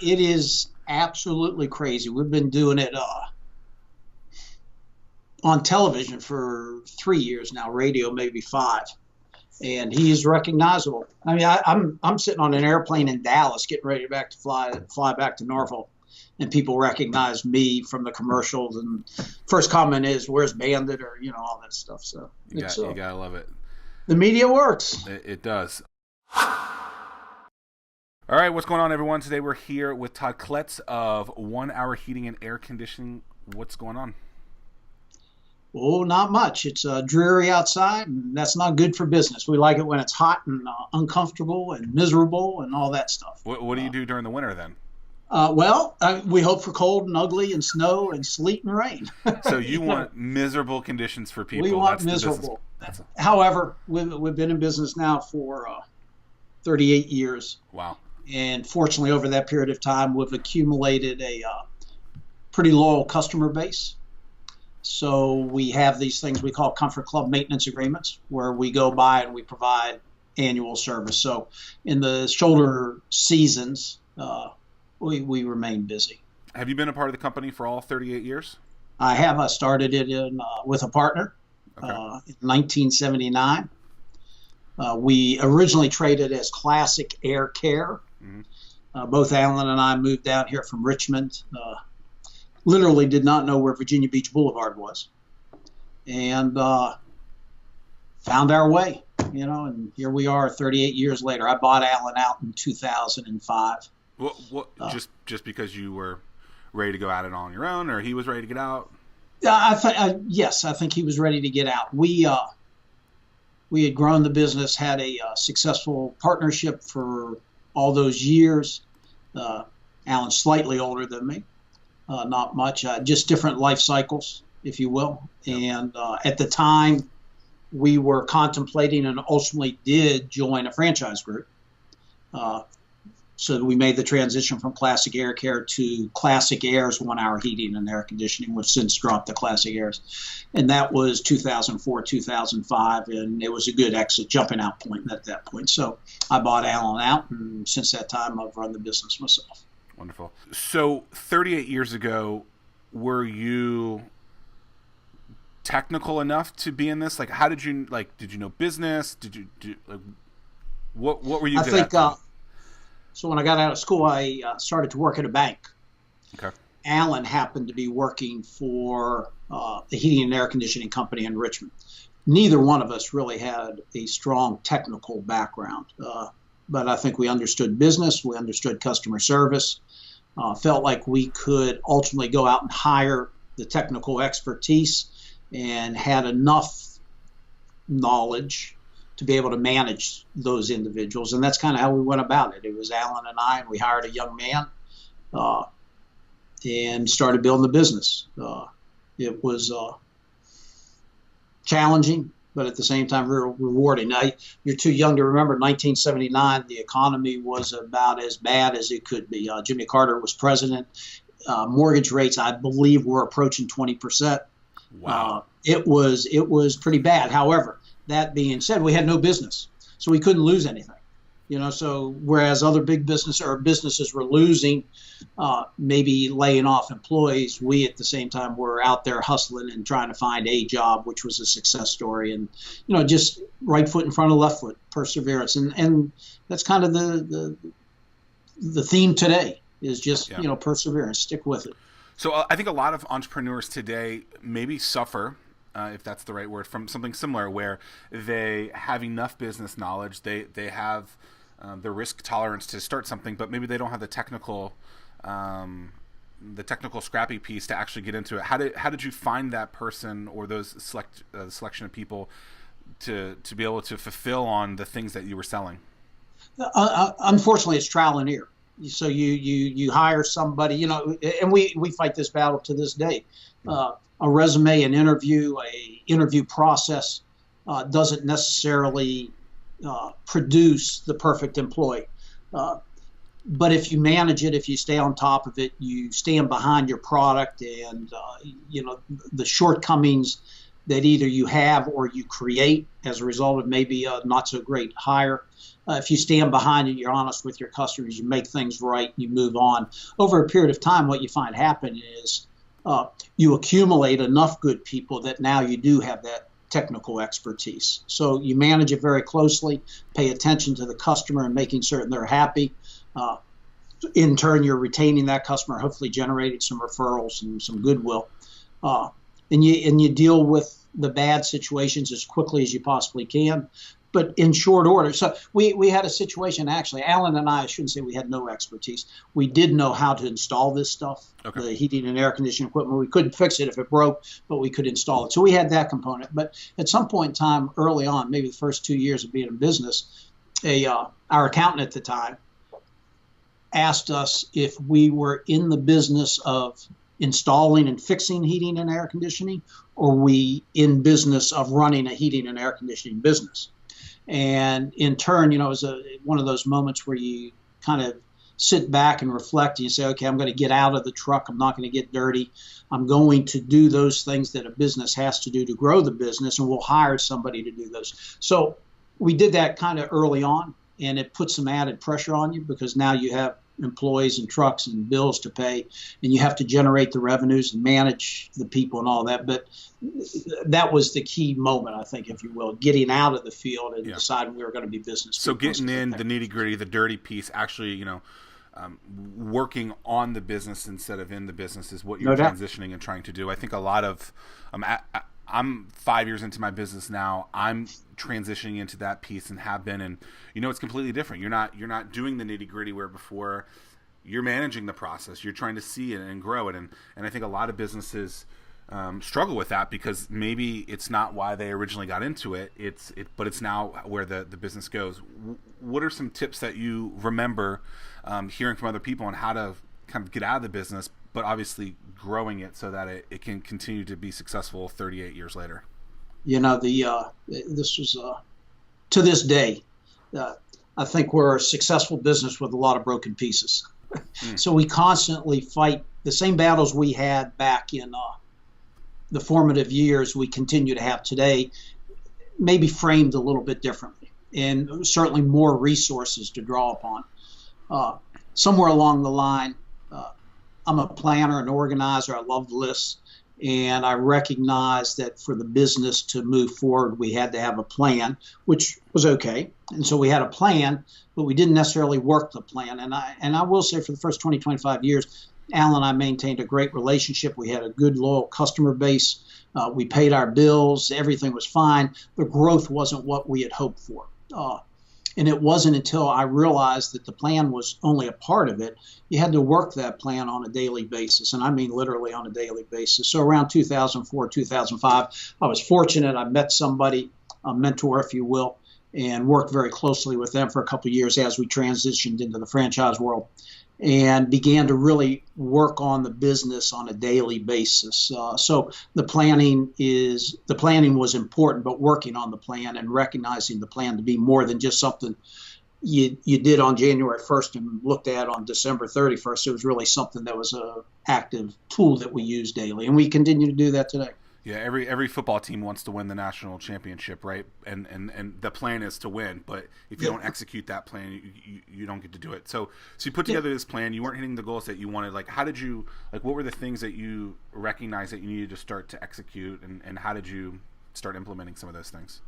It is absolutely crazy. We've been doing it on television for 3 years now, radio maybe five, and he's recognizable. I mean, I'm sitting on an airplane in Dallas, getting ready to fly back to Norfolk, and people recognize me from the commercials. And first comment is, "Where's Bandit?" or all that stuff. So you gotta love it. The media works. It does. All right, what's going on, everyone? Today we're here with Todd Kletz of 1 Hour Heating and Air Conditioning. What's going on? Oh, not much. It's dreary outside, and that's not good for business. We like it when it's hot and uncomfortable and miserable and all that stuff. What do you do during the winter then? We hope for cold and ugly and snow and sleet and rain. So you want miserable conditions for people. We want miserable. However, we've been in business now for 38 years. Wow. And fortunately, over that period of time, we've accumulated a pretty loyal customer base. So we have these things we call Comfort Club maintenance agreements, where we go by and we provide annual service. So in the shoulder seasons, we remain busy. Have you been a part of the company for all 38 years? I have. I started it with a partner in 1979. We originally traded as Classic Air Care. Mm-hmm. Both Alan and I moved down here from Richmond. Literally did not know where Virginia Beach Boulevard was, and found our way. And here we are 38 years later. I bought Alan out in 2005. Just because you were ready to go at it on your own, or he was ready to get out? Yes, I think he was ready to get out. We had grown the business, had a successful partnership for all those years. Alan's slightly older than me, not much, just different life cycles, if you will. And at the time, we were contemplating and ultimately did join a franchise group. So we made the transition from Classic Air Care to Classic Air's 1 Hour Heating and Air Conditioning, which since dropped to Classic Airs. And that was 2004, 2005, and it was a good exit jumping out point at that point. So I bought Alan out, and since that time, I've run the business myself. Wonderful. So 38 years ago, were you technical enough to be in this? Like, how did you know business? Did you do, like, what were you good at? So when I got out of school, I started to work at a bank. Okay. Alan happened to be working for the heating and air conditioning company in Richmond. Neither one of us really had a strong technical background, but I think we understood business, we understood customer service, felt like we could ultimately go out and hire the technical expertise, and had enough knowledge to be able to manage those individuals. And that's kind of how we went about it. It was Alan and I, and we hired a young man and started building the business. It was challenging, but at the same time, real rewarding. Now, you're too young to remember 1979, the economy was about as bad as it could be. Jimmy Carter was president. Mortgage rates, I believe, were approaching 20%. Wow. It was pretty bad. However, that being said, we had no business, so we couldn't lose anything. So whereas other big businesses were losing, maybe laying off employees, we at the same time were out there hustling and trying to find a job, which was a success story. And just right foot in front of left foot, perseverance, and that's kind of the theme today is just perseverance, stick with it. So I think a lot of entrepreneurs today maybe suffer, if that's the right word, from something similar, where they have enough business knowledge, they have the risk tolerance to start something, but maybe they don't have the technical scrappy piece to actually get into it. How did you find that person or those selection of people to be able to fulfill on the things that you were selling? Unfortunately, it's trial and error. So you hire somebody, and we fight this battle to this day. A resume, an interview process doesn't necessarily produce the perfect employee. But if you manage it, if you stay on top of it, you stand behind your product, and the shortcomings that either you have or you create as a result of maybe a not so great hire, if you stand behind it, you're honest with your customers, you make things right, you move on. Over a period of time, what you find happen is you accumulate enough good people that now you do have that technical expertise. So you manage it very closely, pay attention to the customer and making certain they're happy. In turn, you're retaining that customer, hopefully generating some referrals and some goodwill. And you deal with the bad situations as quickly as you possibly can, but in short order. So we had a situation, actually, Alan and I shouldn't say we had no expertise. We did know how to install this stuff, okay. The heating and air conditioning equipment. We couldn't fix it if it broke, but we could install it. So we had that component. But at some point in time, early on, maybe the first 2 years of being in business, our accountant at the time asked us if we were in the business of installing and fixing heating and air conditioning, or we in business of running a heating and air conditioning business. And in turn, it was one of those moments where you kind of sit back and reflect and you say, okay, I'm going to get out of the truck. I'm not going to get dirty. I'm going to do those things that a business has to do to grow the business, and we'll hire somebody to do those. So we did that kind of early on, and it put some added pressure on you because now you have employees and trucks and bills to pay, and you have to generate the revenues and manage the people and all that. But that was the key moment, I think, if you will, getting out of the field and deciding we were going to be business. So getting in the nitty gritty, the dirty piece, actually, working on the business instead of in the business is what you're transitioning and trying to do. I think a lot of, I'm 5 years into my business now. I'm transitioning into that piece and have been, and it's completely different. You're not doing the nitty gritty where before you're managing the process. You're trying to see it and grow it, and I think a lot of businesses struggle with that because maybe it's not why they originally got into it. But it's now where the business goes. What are some tips that you remember hearing from other people on how to kind of get out of the business, but obviously growing it so that it can continue to be successful 38 years later? This was to this day, I think we're a successful business with a lot of broken pieces. So we constantly fight the same battles we had back in the formative years we continue to have today, maybe framed a little bit differently, and certainly more resources to draw upon. Somewhere along the line, I'm a planner, an organizer. I love lists, and I recognize that for the business to move forward, we had to have a plan, which was okay. And so we had a plan, but we didn't necessarily work the plan. And I will say for the first 20, 25 years, Al and I maintained a great relationship. We had a good, loyal customer base. We paid our bills. Everything was fine. The growth wasn't what we had hoped for. And it wasn't until I realized that the plan was only a part of it. You had to work that plan on a daily basis, and I mean literally on a daily basis. So around 2004, 2005, I was fortunate. I met somebody, a mentor, if you will, and worked very closely with them for a couple of years as we transitioned into the franchise world and began to really work on the business on a daily basis. So the planning was important, but working on the plan and recognizing the plan to be more than just something you did on January 1st and looked at on December 31st. It was really something that was an active tool that we use daily, and we continue to do that today. Yeah, every football team wants to win the national championship, right? And the plan is to win, but if you don't execute that plan, you don't get to do it. So you put together this plan. You weren't hitting the goals that you wanted. Like, how did you, what were the things that you recognized that you needed to start to execute, and how did you start implementing some of those things?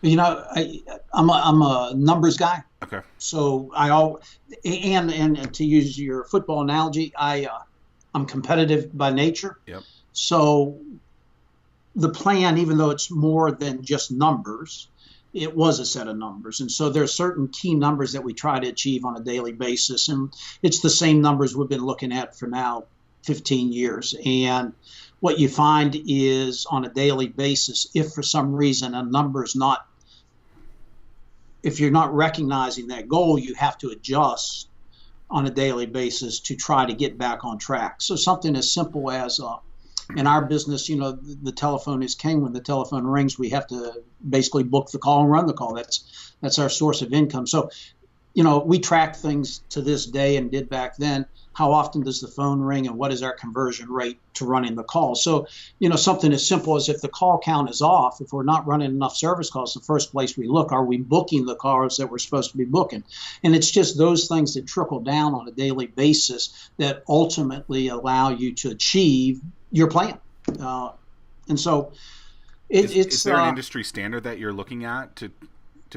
I'm a numbers guy. Okay. So and to use your football analogy, I'm competitive by nature. Yep. So the plan, even though it's more than just numbers, it was a set of numbers. And so there are certain key numbers that we try to achieve on a daily basis. And it's the same numbers we've been looking at for now 15 years. And what you find is on a daily basis, if for some reason a number is not, if you're not recognizing that goal, you have to adjust on a daily basis to try to get back on track. So something as simple as in our business, the telephone is king. When the telephone rings, we have to basically book the call and run the call. That's our source of income. So we track things to this day and did back then. How often does the phone ring and what is our conversion rate to running the call? So, something as simple as if the call count is off, if we're not running enough service calls, the first place we look, are we booking the calls that we're supposed to be booking? And it's just those things that trickle down on a daily basis that ultimately allow you to achieve your plan. And so is there an industry standard that you're looking at to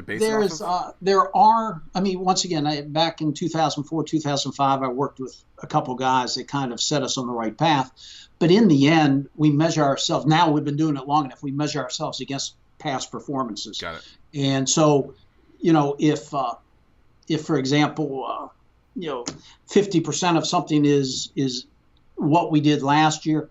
base it off of? There are, once again, back in 2004, 2005, I worked with a couple guys that kind of set us on the right path. But in the end, we measure ourselves. Now we've been doing it long enough. We measure ourselves against past performances. Got it. And so, if for example, 50% of something is what we did last year,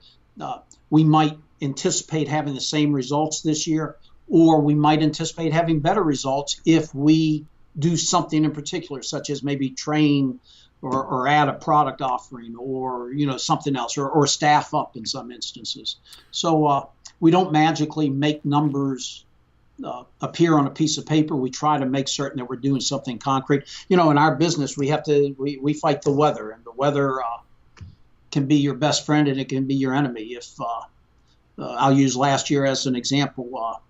we might anticipate having the same results this year, or we might anticipate having better results if we do something in particular, such as maybe train or add a product offering, or something else, or staff up in some instances. So we don't magically make numbers appear on a piece of paper. We try to make certain that we're doing something concrete. In our business, we fight the weather, and the weather can be your best friend and it can be your enemy. If I'll use last year as an example.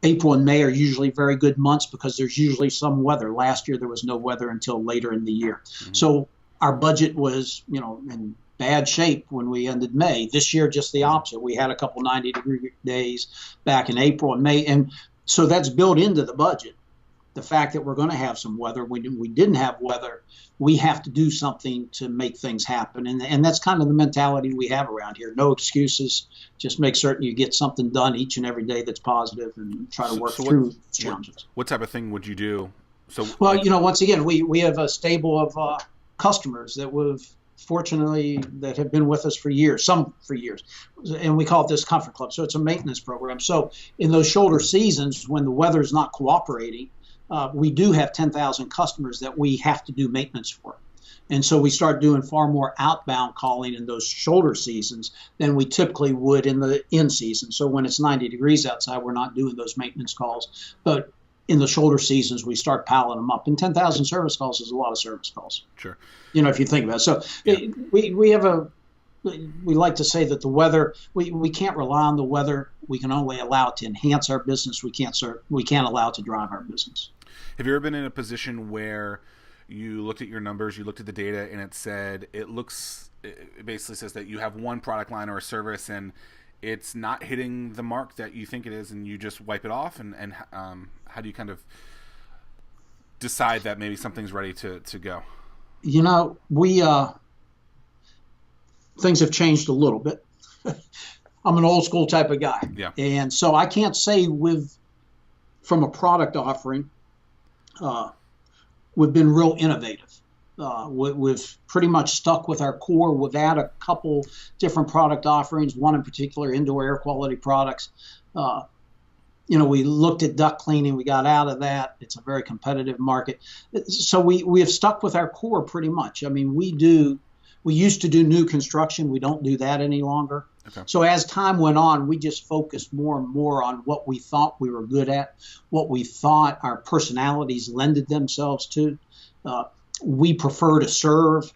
April and May are usually very good months because there's usually some weather. Last year, there was no weather until later in the year. Mm-hmm. So our budget was, in bad shape when we ended May. This year, just the opposite. We had a couple 90-degree days back in April and May. And so that's built into the budget. The fact that we're going to have some weather. When we didn't have weather, we have to do something to make things happen. And that's kind of the mentality we have around here. No excuses. Just make certain you get something done each and every day that's positive and try to work through challenges. What type of thing would you do? Once again, we have a stable of customers that that have been with us for years, some for years. And we call it this Comfort Club. So it's a maintenance program. So in those shoulder seasons, when the weather is not cooperating, we do have 10,000 customers that we have to do maintenance for. And so we start doing far more outbound calling in those shoulder seasons than we typically would in the in-season. So when it's 90 degrees outside, we're not doing those maintenance calls. But in the shoulder seasons, we start piling them up. And 10,000 service calls is a lot of service calls. Sure. If you think about it. So yeah. We like to say that the weather, we can't rely on the weather. We can only allow it to enhance our business. We can't allow it to drive our business. Have you ever been in a position where you looked at your numbers, you looked at the data, and it basically says that you have one product line or a service and it's not hitting the mark that you think it is, and you just wipe it off? And how do you kind of decide that maybe something's ready to go? Things have changed a little bit. I'm an old school type of guy. Yeah. And so I can't say from a product offering, we've been real innovative. We've pretty much stuck with our core. We've had a couple different product offerings, one in particular, indoor air quality products. We looked at duct cleaning. We got out of that. It's a very competitive market. So we have stuck with our core pretty much. We used to do new construction. We don't do that any longer. Okay. So as time went on, we just focused more and more on what we thought we were good at, what we thought our personalities lended themselves to. We prefer to serve.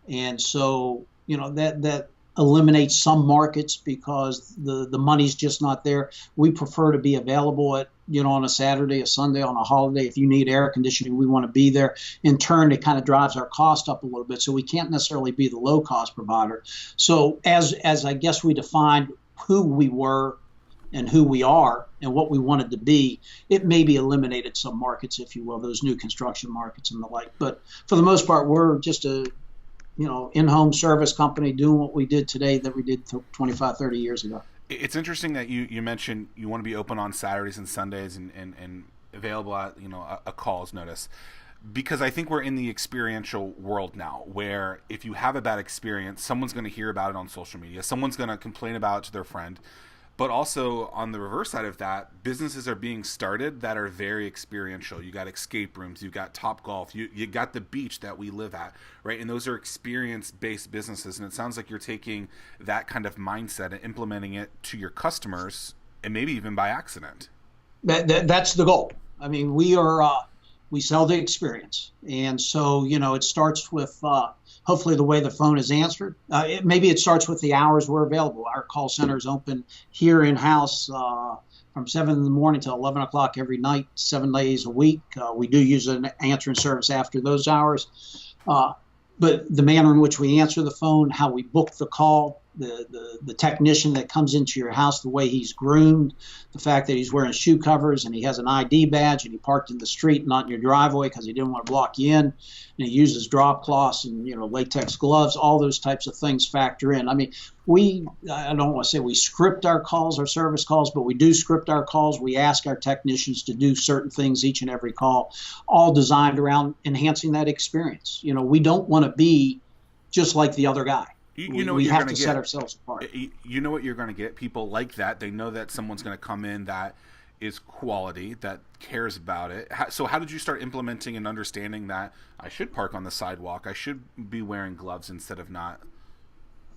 And so, that eliminates some markets because the money's just not there. We prefer to be available on a Saturday, a Sunday, on a holiday. If you need air conditioning, we want to be there. In turn, it kind of drives our cost up a little bit. So we can't necessarily be the low cost provider. So as I guess we defined who we were and who we are and what we wanted to be, it maybe eliminated some markets, if you will, those new construction markets and the like. But for the most part, we're just a in-home service company doing what we did today that we did 25, 30 years ago. It's interesting that you mentioned you want to be open on Saturdays and Sundays and available at a call's notice, because I think we're in the experiential world now where if you have a bad experience, someone's going to hear about it on social media, someone's going to complain about it to their friend. But also on the reverse side of that, businesses are being started that are very experiential. You got escape rooms, you got Topgolf, you got the beach that we live at, right? And those are experience-based businesses. And it sounds like you're taking that kind of mindset and implementing it to your customers, and maybe even by accident. That's the goal. We are We sell the experience. And so, it starts with hopefully the way the phone is answered. Maybe it starts with the hours we're available. Our call center is open here in-house from 7 in the morning till 11 o'clock every night, 7 days a week. We do use an answering service after those hours. But the manner in which we answer the phone, how we book the call, the technician that comes into your house, the way he's groomed, the fact that he's wearing shoe covers and he has an ID badge and he parked in the street, not in your driveway because he didn't want to block you in, and he uses drop cloths and latex gloves, all those types of things factor in. I mean, I don't want to say we script our calls, our service calls, but we do script our calls. We ask our technicians to do certain things each and every call, all designed around enhancing that experience. We don't want to be just like the other guy. We have to set ourselves apart. You know what you're going to get? People like that. They know that someone's going to come in that is quality, that cares about it. So how did you start implementing and understanding that I should park on the sidewalk? I should be wearing gloves instead of not?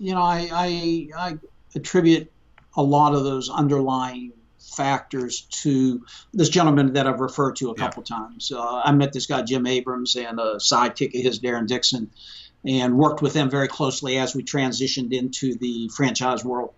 I attribute a lot of those underlying factors to this gentleman that I've referred to a couple times. I met this guy, Jim Abrams, and a sidekick of his, Darren Dixon, and worked with them very closely as we transitioned into the franchise world.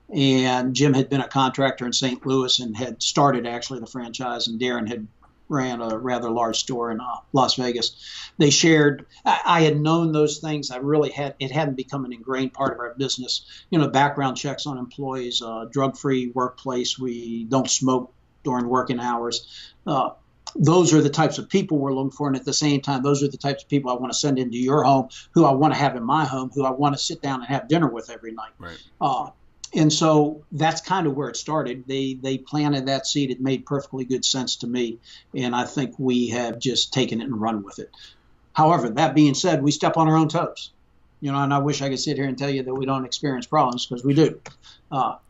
And Jim had been a contractor in St. Louis and had started actually the franchise, and Darren had ran a rather large store in Las Vegas. They shared, I had known those things. It hadn't become an ingrained part of our business. Background checks on employees, drug-free workplace. We don't smoke during working hours. Those are the types of people we're looking for. And at the same time, those are the types of people I want to send into your home, who I want to have in my home, who I want to sit down and have dinner with every night. Right. And so that's kind of where it started. They planted that seed. It made perfectly good sense to me. And I think we have just taken it and run with it. However, that being said, we step on our own toes. And I wish I could sit here and tell you that we don't experience problems, because we do. But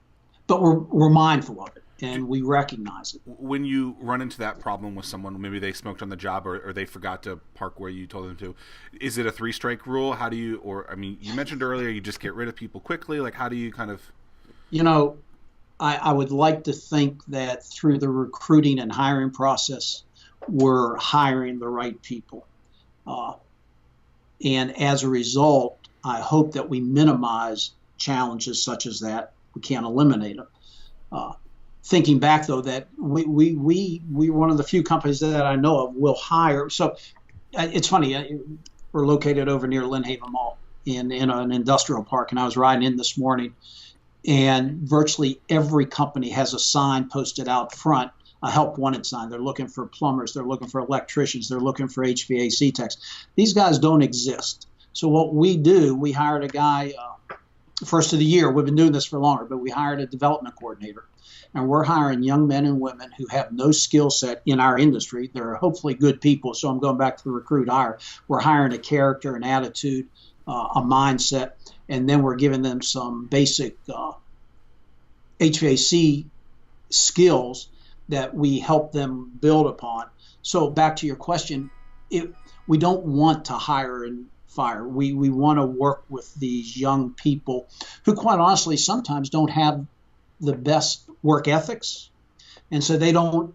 we're mindful of it. And we recognize it. When you run into that problem with someone, maybe they smoked on the job or they forgot to park where you told them to, is it a 3-strike rule? How do you, you mentioned earlier, you just get rid of people quickly. Like, how do you kind of? I would like to think that through the recruiting and hiring process, we're hiring the right people. And as a result, I hope that we minimize challenges such as that. We can't eliminate them. Thinking back, though, that we one of the few companies that I know of will hire. So it's funny. We're located over near Lynn Haven Mall in an industrial park, and I was riding in this morning, and virtually every company has a sign posted out front, a help wanted sign. They're looking for plumbers. They're looking for electricians. They're looking for HVAC techs. These guys don't exist. So what we do, we hired a guy first of the year. We've been doing this for longer, but we hired a development coordinator. And we're hiring young men and women who have no skill set in our industry. They're hopefully good people. So I'm going back to the recruit hire. We're hiring a character, an attitude, a mindset, and then we're giving them some basic HVAC skills that we help them build upon. So back to your question, we don't want to hire and fire. We want to work with these young people who, quite honestly, sometimes don't have the best work ethics. And so they don't,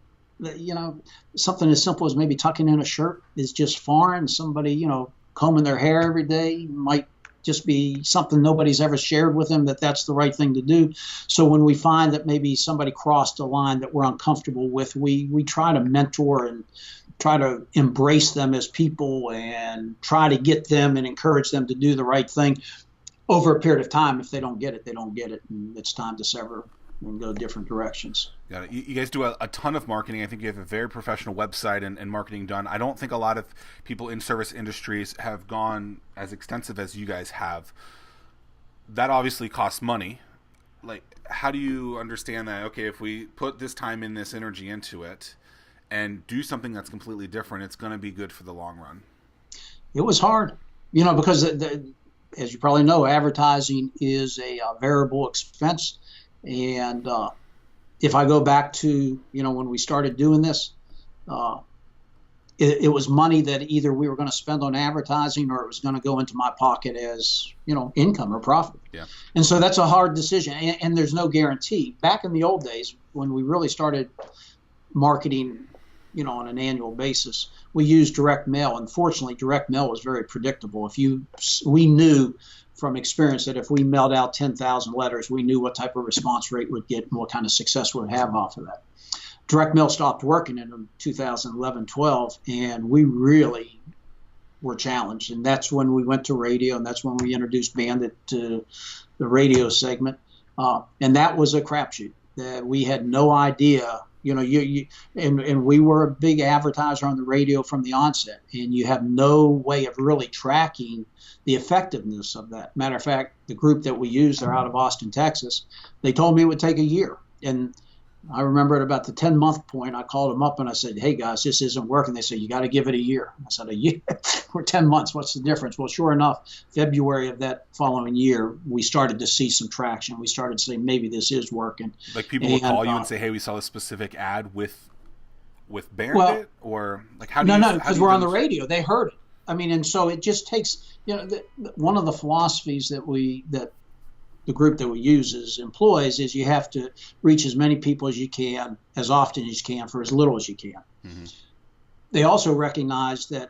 something as simple as maybe tucking in a shirt is just foreign. Somebody, combing their hair every day might just be something nobody's ever shared with them, that's the right thing to do. So when we find that maybe somebody crossed a line that we're uncomfortable with, we try to mentor and try to embrace them as people and try to get them and encourage them to do the right thing over a period of time. If they don't get it, they don't get it, and it's time to sever and go different directions. Got it. You guys do a ton of marketing. I think you have a very professional website and marketing done. I don't think a lot of people in service industries have gone as extensive as you guys have. That obviously costs money. Like, how do you understand that, okay, if we put this time in, this energy into it and do something that's completely different, it's going to be good for the long run? It was hard, because as you probably know, advertising is a variable expense. And if I go back to, when we started doing this, it was money that either we were going to spend on advertising or it was going to go into my pocket as, income or profit. Yeah. And so that's a hard decision. And there's no guarantee. Back in the old days, when we really started marketing on an annual basis. We used direct mail. Unfortunately, direct mail was very predictable. We knew from experience that if we mailed out 10,000 letters, we knew what type of response rate we'd get and what kind of success we'd have off of that. Direct mail stopped working in 2011-12, and we really were challenged. And that's when we went to radio, and that's when we introduced Bandit to the radio segment. And that was a crapshoot. That we had no idea. And we were a big advertiser on the radio from the onset, and you have no way of really tracking the effectiveness of that. Matter of fact, the group that we use, they're out of Austin, Texas. They told me it would take a year. And I remember at about the 10-month point, I called them up and I said, hey, guys, this isn't working. They said, you got to give it a year. I said, a year? We're 10 months. What's the difference? Well, sure enough, February of that following year, we started to see some traction. We started to say, maybe this is working. Like people would call you and say, hey, we saw a specific ad with Bandit? Or like how do you? No, because we're on the radio. They heard it. I mean, and so it just takes, one of the philosophies that the group that we use employs is you have to reach as many people as you can, as often as you can, for as little as you can. Mm-hmm. They also recognize that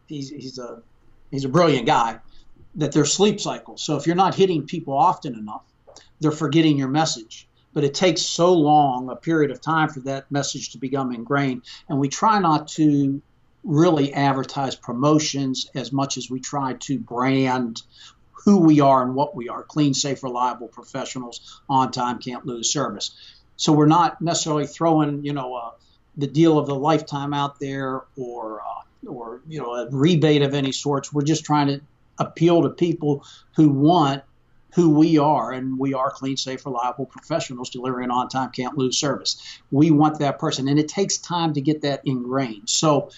he's a brilliant guy, that there's sleep cycles. So if you're not hitting people often enough, they're forgetting your message. But it takes so long a period of time for that message to become ingrained. And we try not to really advertise promotions as much as we try to brand who we are and what we are: clean, safe, reliable professionals, on time, can't lose service. So we're not necessarily throwing, the deal of the lifetime out there or a rebate of any sorts. We're just trying to appeal to people who want who we are, and we are clean, safe, reliable professionals delivering on time, can't lose service. We want that person, and it takes time to get that ingrained. So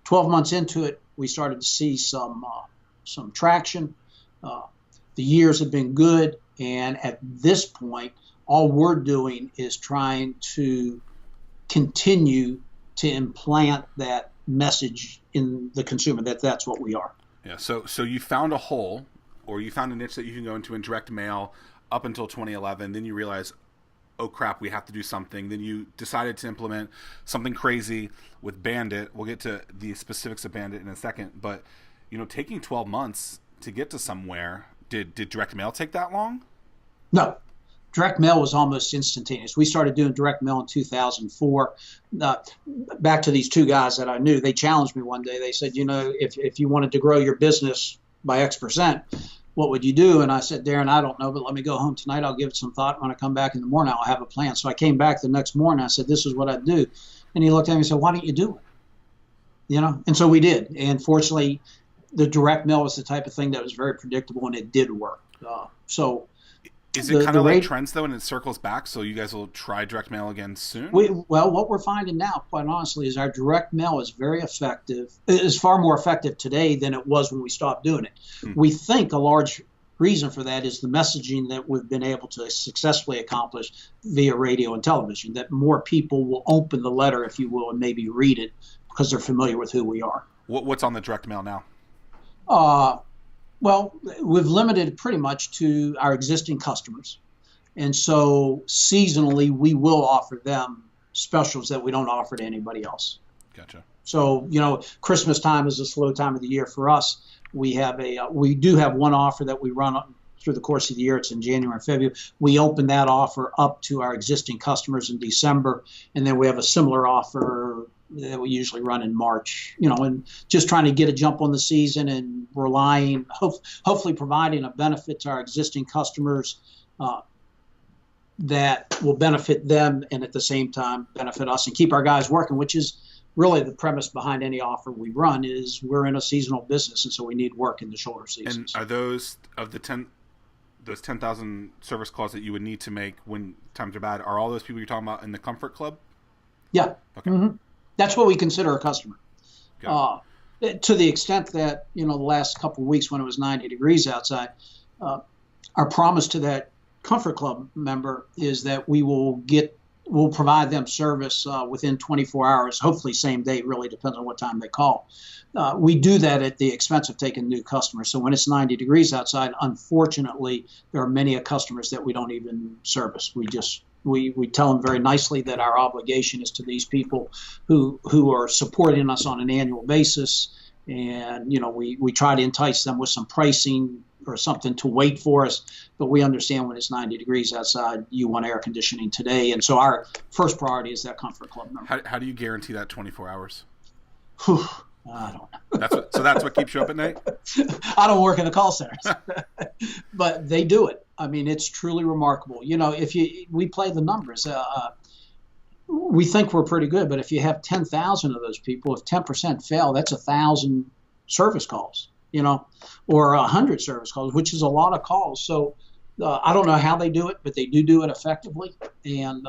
12 months into it, we started to see some traction. The years have been good, and at this point, all we're doing is trying to continue to implant that message in the consumer that that's what we are. Yeah. So you found a hole, or you found a niche that you can go into in direct mail up until 2011. Then you realize, oh crap, we have to do something. Then you decided to implement something crazy with Bandit. We'll get to the specifics of Bandit in a second, but taking 12 months to get to somewhere, did direct mail take that long? No. Direct mail was almost instantaneous. We started doing direct mail in 2004. Back to these two guys that I knew, they challenged me one day. They said, if you wanted to grow your business by X%, what would you do? And I said, Darren, I don't know, but let me go home tonight. I'll give it some thought. When I come back in the morning, I'll have a plan. So I came back the next morning. I said, this is what I'd do. And he looked at me and said, why don't you do it? And so we did. And fortunately, the direct mail was the type of thing that was very predictable, and it did work. Is it kind of like trends, though, and it circles back, so you guys will try direct mail again soon? What we're finding now, quite honestly, is our direct mail is very effective. It is far more effective today than it was when we stopped doing it. Mm-hmm. We think a large reason for that is the messaging that we've been able to successfully accomplish via radio and television, that more people will open the letter, if you will, and maybe read it because they're familiar with who we are. What's on the direct mail now? Well, we've limited pretty much to our existing customers. And so seasonally, we will offer them specials that we don't offer to anybody else. Gotcha. So, Christmas time is a slow time of the year for us. We do have one offer that we run through the course of the year. It's in January and February. We open that offer up to our existing customers in December. And then we have a similar offer that we usually run in March, and just trying to get a jump on the season and relying, hopefully providing a benefit to our existing customers that will benefit them and at the same time benefit us and keep our guys working, which is really the premise behind any offer we run. Is we're in a seasonal business, and so we need work in the shoulder seasons. And are those of the 10,000 service calls that you would need to make when times are bad, are all those people you're talking about in the Comfort Club? Yeah. Okay. Mm-hmm. That's what we consider a customer. To the extent that, the last couple of weeks when it was 90 degrees outside, our promise to that Comfort Club member is that we'll provide them service within 24 hours, hopefully same day. It really depends on what time they call. We do that at the expense of taking new customers. So when it's 90 degrees outside, unfortunately, there are many customers that we don't even service. We just We tell them very nicely that our obligation is to these people who are supporting us on an annual basis. And, we try to entice them with some pricing or something to wait for us. But we understand when it's 90 degrees outside, you want air conditioning today. And so our first priority is that Comfort Club member. How do you guarantee that 24 hours? I don't know. That's what keeps you up at night? I don't work in the call centers, but they do it. I mean, it's truly remarkable. We play the numbers. We think we're pretty good, but if you have 10,000 of those people, if 10% fail, that's 1,000 service calls, or 100 service calls, which is a lot of calls. So I don't know how they do it, but they do it effectively. And,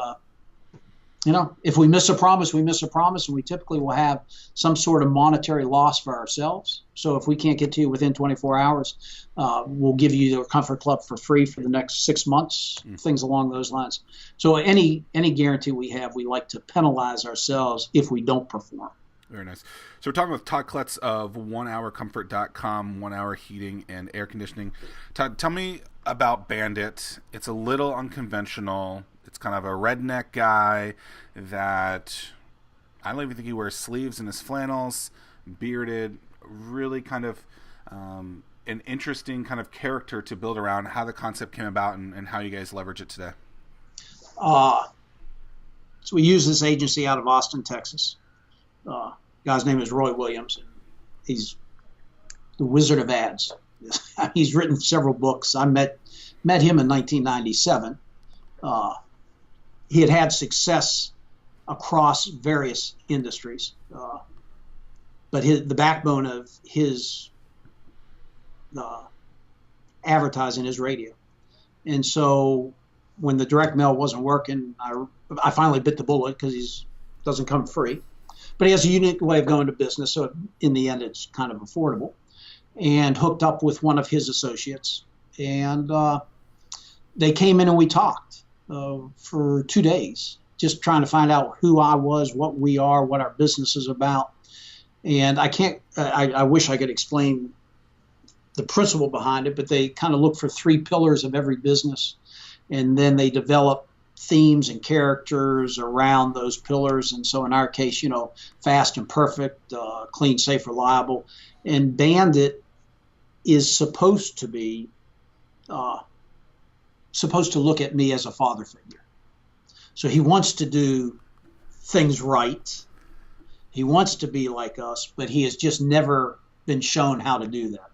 if we miss a promise, we miss a promise, and we typically will have some sort of monetary loss for ourselves. So if we can't get to you within 24 hours, we'll give you the Comfort Club for free for the next 6 months, things along those lines. So any guarantee we have, we like to penalize ourselves if we don't perform. Very nice. So we're talking with Todd Kletz of onehourcomfort.com, 1 Hour Heating and Air Conditioning. Todd, tell me about Bandit. It's a little unconventional. It's kind of a redneck guy that I don't even think he wears sleeves in his flannels, bearded, really kind of an interesting kind of character to build around. How the concept came about and how you guys leverage it today. So we use this agency out of Austin, Texas. Guy's name is Roy Williams. He's the wizard of ads. He's written several books. I met him in 1997. He had success across various industries, but the backbone of his advertising is radio. And so when the direct mail wasn't working, I finally bit the bullet because he doesn't come free. But he has a unique way of going to business, so in the end it's kind of affordable. And hooked up with one of his associates, and they came in and we talked for 2 days, just trying to find out who I was, what we are, what our business is about. And I wish I could explain the principle behind it, but they kind of look for 3 pillars of every business, and then they develop themes and characters around those pillars. And so in our case, fast and perfect, clean, safe, reliable. And Bandit is supposed to look at me as a father figure. So he wants to do things right. He wants to be like us, but he has just never been shown how to do that.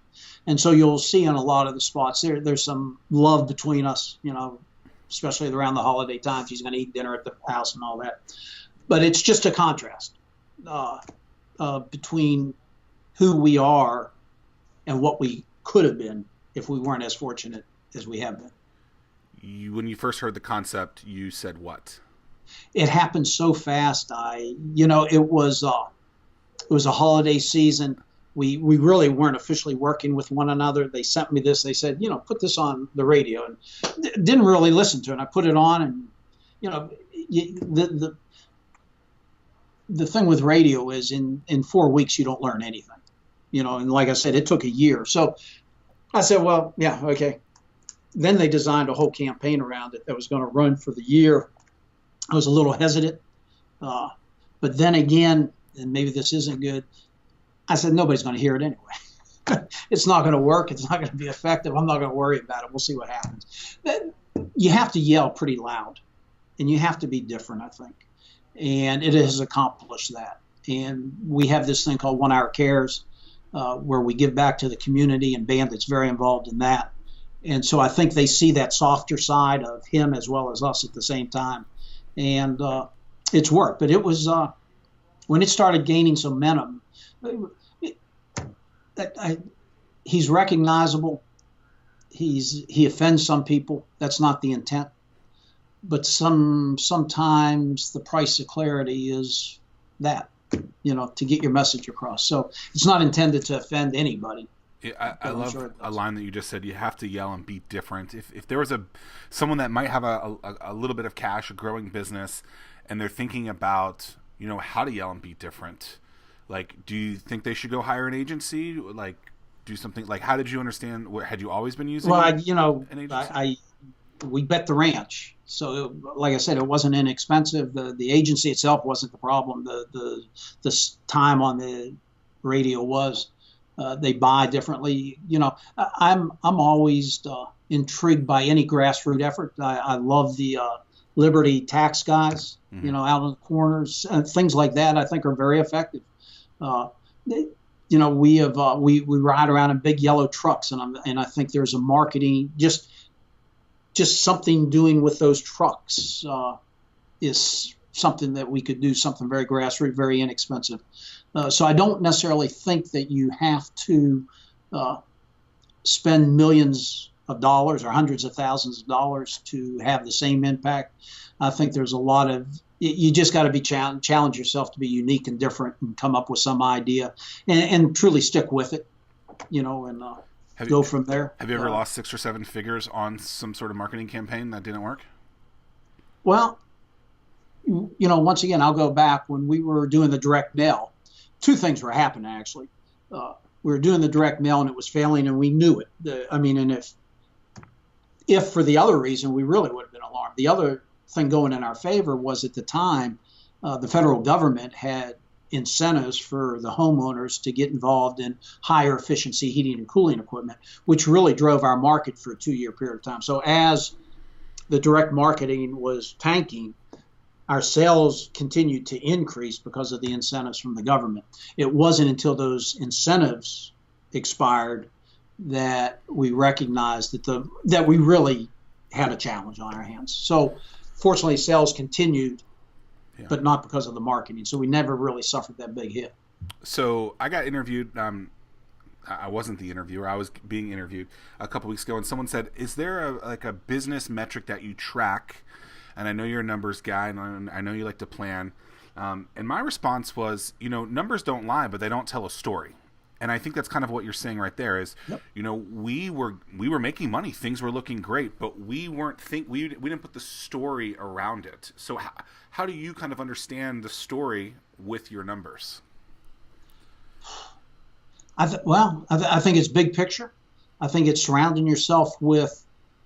And so you'll see in a lot of the spots there's some love between us, especially around the holiday times. He's going to eat dinner at the house and all that. But it's just a contrast between who we are and what we could have been if we weren't as fortunate as we have been. When you first heard the concept, you said what? It happened so fast. It was a holiday season. We really weren't officially working with one another. They sent me this. They said, put this on the radio, and didn't really listen to it. I put it on, and the thing with radio is in 4 weeks you don't learn anything. And like I said, it took a year. So I said, well, yeah, okay. Then they designed a whole campaign around it that was going to run for the year. I was a little hesitant. But then again, and maybe this isn't good, I said, nobody's going to hear it anyway. It's not going to work. It's not going to be effective. I'm not going to worry about it. We'll see what happens. You have to yell pretty loud, and you have to be different, I think. And it has accomplished that. And we have this thing called 1 Hour Cares, where we give back to the community, and Bandit's very involved in that. And so I think they see that softer side of him as well as us at the same time. And it's worked. But it was when it started gaining some momentum, he's recognizable. He offends some people. That's not the intent. But sometimes the price of clarity is that, to get your message across. So it's not intended to offend anybody. Yeah, I love a line that you just said. You have to yell and be different. If there was someone that might have a little bit of cash, a growing business, and they're thinking about how to yell and be different, like, do you think they should go hire an agency? Like, do something like, how did you understand? Had you always been using? Well, an agency? we bet the ranch. So, like I said, it wasn't inexpensive. The agency itself wasn't the problem. The time on the radio was. They buy differently. I'm always intrigued by any grassroots effort. I love the Liberty tax guys. Mm-hmm. Out in the corners, things like that. I think are very effective. We ride around in big yellow trucks, and I think there's a marketing just something doing with those trucks is something that we could do, something very grassroots, very inexpensive. So I don't necessarily think that you have to spend millions of dollars or hundreds of thousands of dollars to have the same impact. I think there's a lot of, you just got to be challenge yourself to be unique and different and come up with some idea and truly stick with it, and go from there. Have you ever lost 6 or 7 figures on some sort of marketing campaign that didn't work? Well, once again, I'll go back when we were doing the direct mail. 2 things were happening, actually. We were doing the direct mail and it was failing, and we knew it. And if for the other reason, we really would have been alarmed. The other thing going in our favor was at the time, the federal government had incentives for the homeowners to get involved in higher efficiency heating and cooling equipment, which really drove our market for a 2-year period of time. So as the direct marketing was tanking, our sales continued to increase because of the incentives from the government. It wasn't until those incentives expired that we recognized that we really had a challenge on our hands. So fortunately, sales continued, but not because of the marketing. So we never really suffered that big hit. So I got interviewed. I wasn't the interviewer. I was being interviewed a couple weeks ago, and someone said, "Is there a business metric that you track?" And I know you're a numbers guy, and I know you like to plan. And my response was, numbers don't lie, but they don't tell a story. And I think that's kind of what you're saying right there is, yep. We were making money. Things were looking great, but we didn't put the story around it. So how do you kind of understand the story with your numbers? I think it's big picture. I think it's surrounding yourself with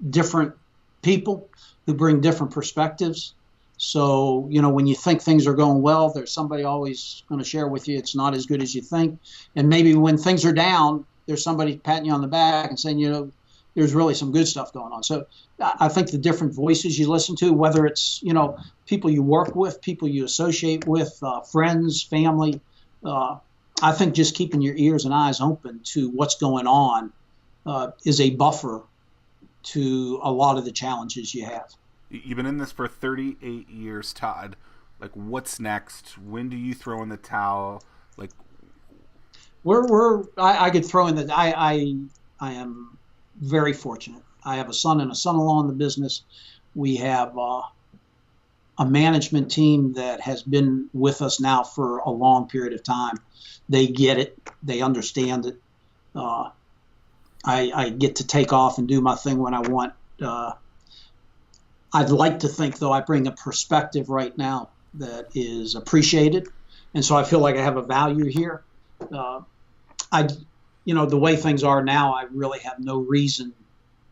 different people who bring different perspectives. So, when you think things are going well, there's somebody always going to share with you it's not as good as you think. And maybe when things are down, there's somebody patting you on the back and saying, there's really some good stuff going on. So I think the different voices you listen to, whether it's, people you work with, people you associate with, friends, family, I think just keeping your ears and eyes open to what's going on is a buffer to a lot of the challenges you have. You've been in this for 38 years, Todd. Like, what's next? When do you throw in the towel? Like, I could throw in the. I am very fortunate. I have a son and a son-in-law in the business. We have a management team that has been with us now for a long period of time. They get it. They understand it. I get to take off and do my thing when I want. I'd like to think, though, I bring a perspective right now that is appreciated, and so I feel like I have a value here. The way things are now, I really have no reason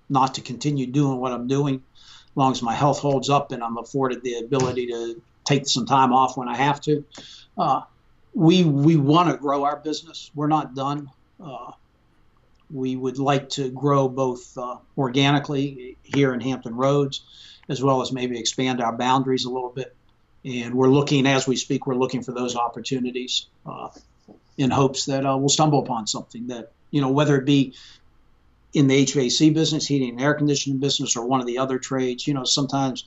not to continue doing what I'm doing, as long as my health holds up and I'm afforded the ability to take some time off when I have to. We want to grow our business. We're not done. We would like to grow both organically here in Hampton Roads, as well as maybe expand our boundaries a little bit. And we're looking, as we speak, we're looking for those opportunities in hopes that we'll stumble upon something that, whether it be in the HVAC business, heating and air conditioning business, or one of the other trades, sometimes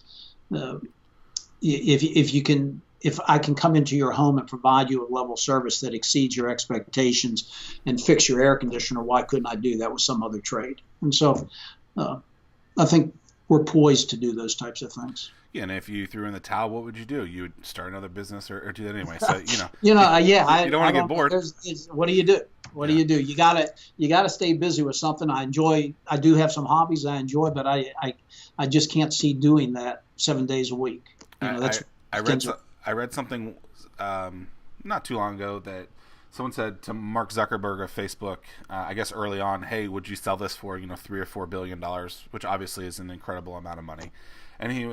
if I can come into your home and provide you a level of service that exceeds your expectations and fix your air conditioner, why couldn't I do that with some other trade? And so I think we're poised to do those types of things. Yeah, and if you threw in the towel, what would you do? You would start another business or do that anyway. So you don't want to get bored. What do you do? What do you do? You gotta stay busy with something. I do have some hobbies I enjoy, but I just can't see doing that 7 days a week. I read something not too long ago that Someone said to Mark Zuckerberg of Facebook, I guess early on, hey, would you sell this for, $3 or $4 billion, which obviously is an incredible amount of money. And he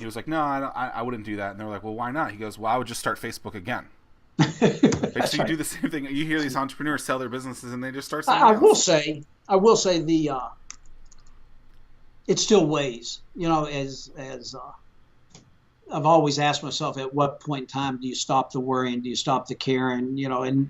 was like, no, I wouldn't do that. And they were like, well, why not? He goes, well, I would just start Facebook again. Right? So you do the same thing. You hear these entrepreneurs sell their businesses and they just start something else. I will say it still weighs, as I've always asked myself, at what point in time do you stop the worrying? Do you stop the caring? And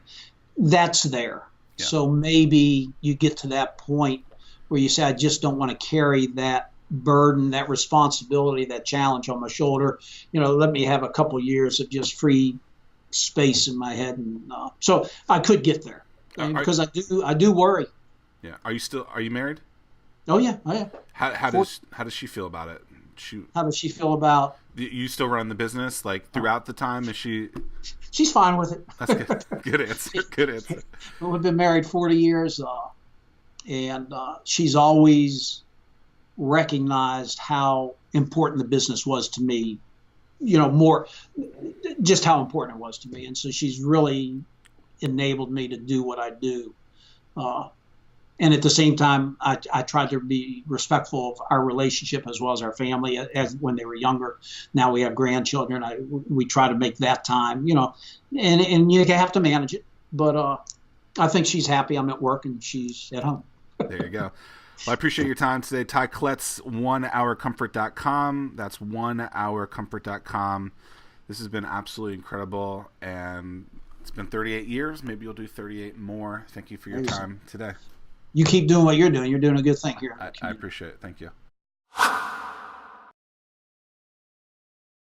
that's there. Yeah. So maybe you get to that point where you say, I just don't want to carry that burden, that responsibility, that challenge on my shoulder. Let me have a couple of years of just free space in my head. And so I could get there because I do worry. Yeah. Are you married? Oh yeah. How does she feel about it? How does she feel about? You still run the business throughout the time? Is she? She's fine with it. That's good. Good answer. Good answer. We've been married 40 years, and she's always recognized how important the business was to me. More just how important it was to me, and so she's really enabled me to do what I do. And at the same time, I tried to be respectful of our relationship as well as our family as when they were younger. Now we have grandchildren. We try to make that time, and you have to manage it. But I think she's happy I'm at work and she's at home. There you go. Well, I appreciate your time today. Todd Kletz, onehourcomfort.com. That's onehourcomfort.com. This has been absolutely incredible. And it's been 38 years. Maybe you'll do 38 more. Thank you for your time today. You keep doing what you're doing. You're doing a good thing here. I appreciate it. Thank you.